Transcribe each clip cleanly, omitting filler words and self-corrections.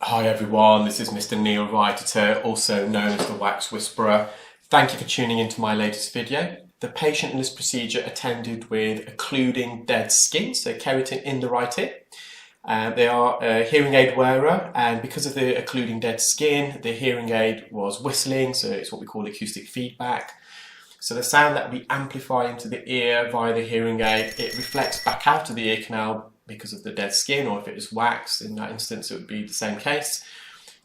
Hi everyone, this is Mr Neel Raithatha, also known as the Wax Whisperer. Thank you for tuning into my latest video. The patient in this procedure attended with occluding dead skin, so keratin in the right ear. They are a hearing aid wearer, and because of the occluding dead skin, the hearing aid was whistling, so it's what we call acoustic feedback. So the sound that we amplify into the ear via the hearing aid, it reflects back out of the ear canal because of the dead skin, or if it is wax, in that instance it would be the same case.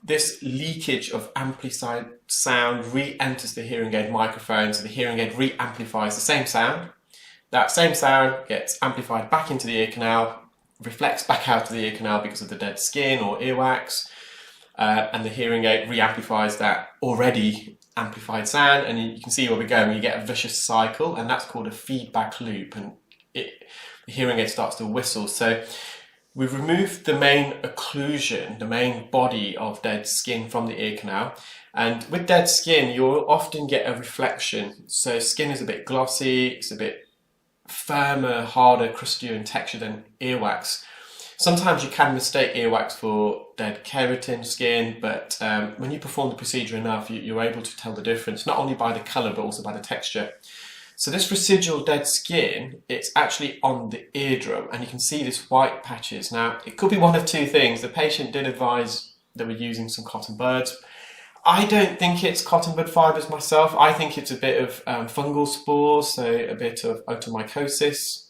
This leakage of amplified sound re-enters the hearing aid microphone, so the hearing aid re-amplifies the same sound. That same sound gets amplified back into the ear canal, reflects back out of the ear canal because of the dead skin or earwax, and the hearing aid re-amplifies that already amplified sound, and you can see where we're going. You get a vicious cycle, and that's called a feedback loop, and the hearing aid starts to whistle. So we've removed the main occlusion, the main body of dead skin from the ear canal, and with dead skin you'll often get a reflection. So skin is a bit glossy, it's a bit firmer, harder, crustier in texture than earwax. Sometimes you can mistake earwax for dead keratin skin, but when you perform the procedure enough, you're able to tell the difference, not only by the colour but also by the texture. So this residual dead skin, it's actually on the eardrum, and you can see this white patches. Now, it could be one of two things. The patient did advise they were using some cotton buds. I don't think it's cotton bud fibres myself. I think it's a bit of fungal spores, so a bit of otomycosis.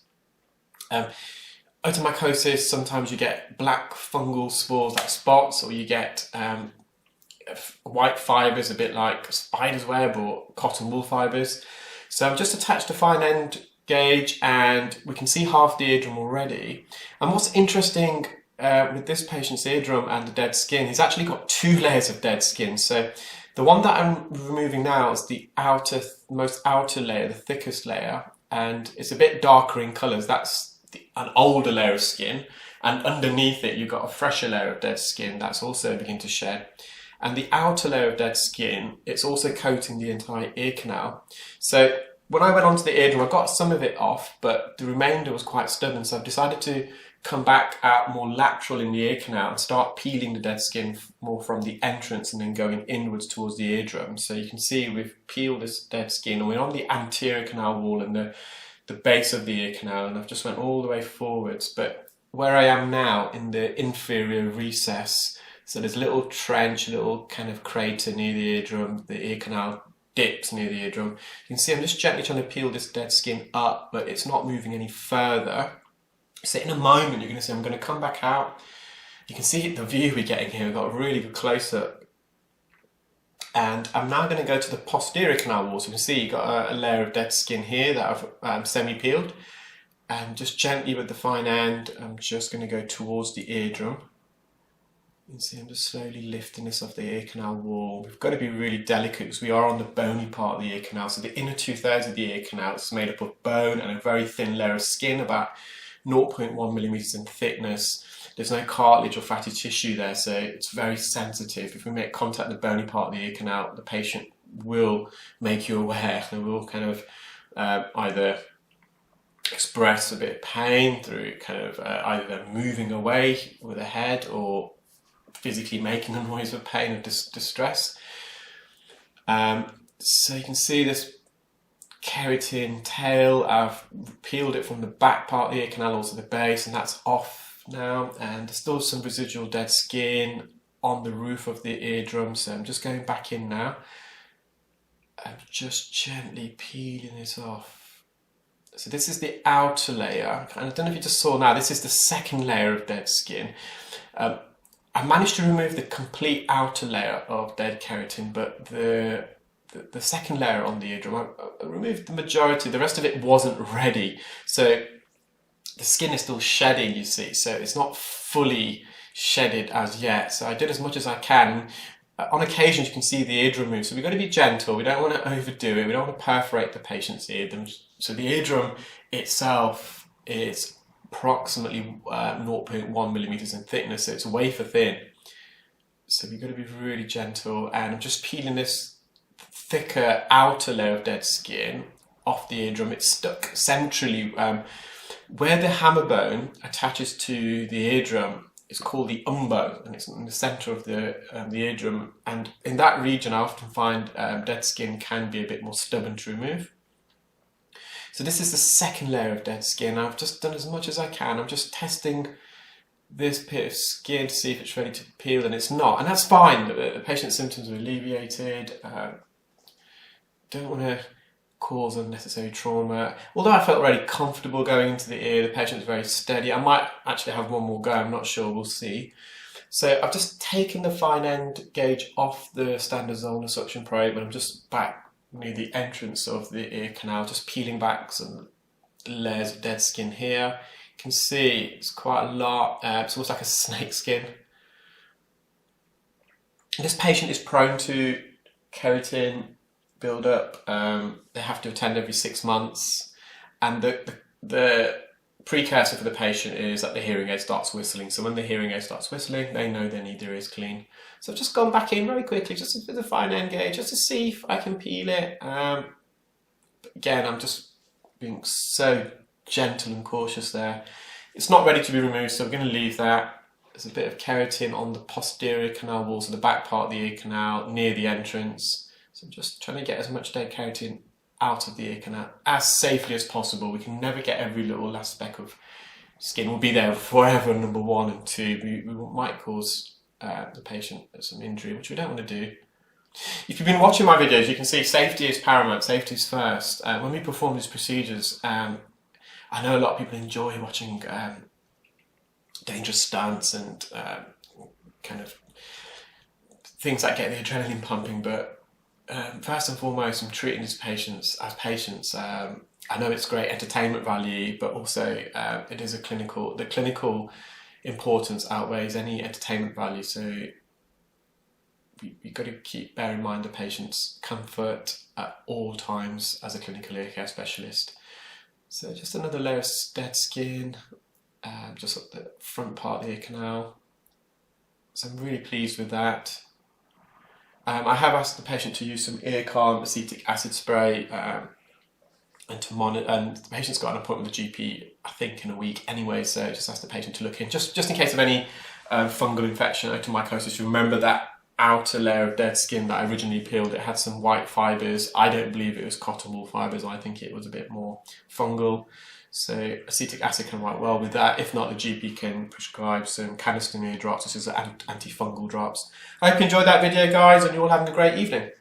Otomycosis, sometimes you get black fungal spores like spots, or you get white fibres, a bit like spider's web or cotton wool fibres. So I've just attached a fine end gauge, and we can see half the eardrum already. And what's interesting with this patient's eardrum and the dead skin, he's actually got two layers of dead skin. So the one that I'm removing now is the most outer layer, the thickest layer, and it's a bit darker in colours. That's an older layer of skin, and underneath it you've got a fresher layer of dead skin that's also beginning to shed. And the outer layer of dead skin, it's also coating the entire ear canal. So when I went onto the eardrum, I got some of it off, but the remainder was quite stubborn. So I've decided to come back out more lateral in the ear canal and start peeling the dead skin more from the entrance and then going inwards towards the eardrum. So you can see we've peeled this dead skin, and we're on the anterior canal wall and the base of the ear canal, and I've just went all the way forwards. But where I am now, in the inferior recess, so there's a little trench, a little kind of crater near the eardrum. The ear canal dips near the eardrum. You can see I'm just gently trying to peel this dead skin up, but it's not moving any further. So in a moment you're going to see I'm going to come back out. You can see the view we're getting here. We've got a really good close-up. And I'm now going to go to the posterior canal wall. So you can see you've got a layer of dead skin here that I've semi-peeled. And just gently with the fine end, I'm just going to go towards the eardrum. You can see I'm just slowly lifting this off the ear canal wall. We've got to be really delicate because we are on the bony part of the ear canal. So the inner 2/3 of the ear canal is made up of bone and a very thin layer of skin, about 0.1 millimeters in thickness. There's no cartilage or fatty tissue there, so it's very sensitive. If we make contact with the bony part of the ear canal, the patient will make you aware. They will kind of either express a bit of pain through kind of either moving away with the head or physically making a noise of pain or distress. So you can see this keratin tail. I've peeled it from the back part of the ear canal, also the base, and that's off now. And there's still some residual dead skin on the roof of the eardrum, so I'm just going back in now. I'm just gently peeling it off. So this is the outer layer, and I don't know if you just saw now, this is the second layer of dead skin. I managed to remove the complete outer layer of dead keratin, but the second layer on the eardrum, I removed the majority. The rest of it wasn't ready. So the skin is still shedding, you see, so it's not fully shedded as yet. So I did as much as I can. On occasions you can see the eardrum move, so we've got to be gentle. We don't want to overdo it. We don't want to perforate the patient's eardrum. So the eardrum itself is approximately 0.1 millimeters in thickness, so it's wafer thin. So we've got to be really gentle, and I'm just peeling this thicker outer layer of dead skin off the eardrum. It's stuck centrally where the hammer bone attaches to the eardrum. it's called the umbo, and it's in the centre of the eardrum. And in that region, I often find dead skin can be a bit more stubborn to remove. So this is the second layer of dead skin. I've just done as much as I can. I'm just testing this bit of skin to see if it's ready to peel, and it's not. And that's fine. The patient's symptoms are alleviated. Don't want to cause unnecessary trauma. Although I felt really comfortable going into the ear, the patient's very steady. I might actually have one more go, I'm not sure, we'll see. So I've just taken the fine end gauge off the standard Zollner suction probe, and I'm just back near the entrance of the ear canal, just peeling back some layers of dead skin here. You can see it's quite a lot, it's almost like a snake skin. This patient is prone to keratin build up. They have to attend every 6 months, and the precursor for the patient is that the hearing aid starts whistling. So when the hearing aid starts whistling, they know they need their ears clean. So I've just gone back in very quickly, just with a fine end gauge, just to see if I can peel it. Again, I'm just being so gentle and cautious there. It's not ready to be removed, so I'm going to leave that. There's a bit of keratin on the posterior canal walls of the back part of the ear canal near the entrance. So I'm just trying to get as much dead keratin out of the ear canal as safely as possible. We can never get every little last speck of skin. Will be there forever, number one, and two, we might cause the patient some injury, which we don't want to do. If you've been watching my videos, you can see safety is paramount, safety is first. When we perform these procedures, I know a lot of people enjoy watching dangerous stunts and kind of things that get the adrenaline pumping, but first and foremost, I'm treating these patients as patients. I know it's great entertainment value, but also it is the clinical importance outweighs any entertainment value. So you've got to bear in mind the patient's comfort at all times as a clinical ear care specialist. So just another layer of dead skin, just up the front part of the ear canal. So I'm really pleased with that. I have asked the patient to use some ear calm acetic acid spray and to monitor. And the patient's got an appointment with the GP, I think, in a week anyway. So just ask the patient to look in, just in case of any fungal infection, otomycosis. Remember that outer layer of dead skin that I originally peeled, it had some white fibres. I don't believe it was cotton wool fibres. I think it was a bit more fungal. So acetic acid can work well with that. If not, the GP can prescribe some canesten ear drops. This is antifungal drops. I hope you enjoyed that video, guys, and you're all having a great evening.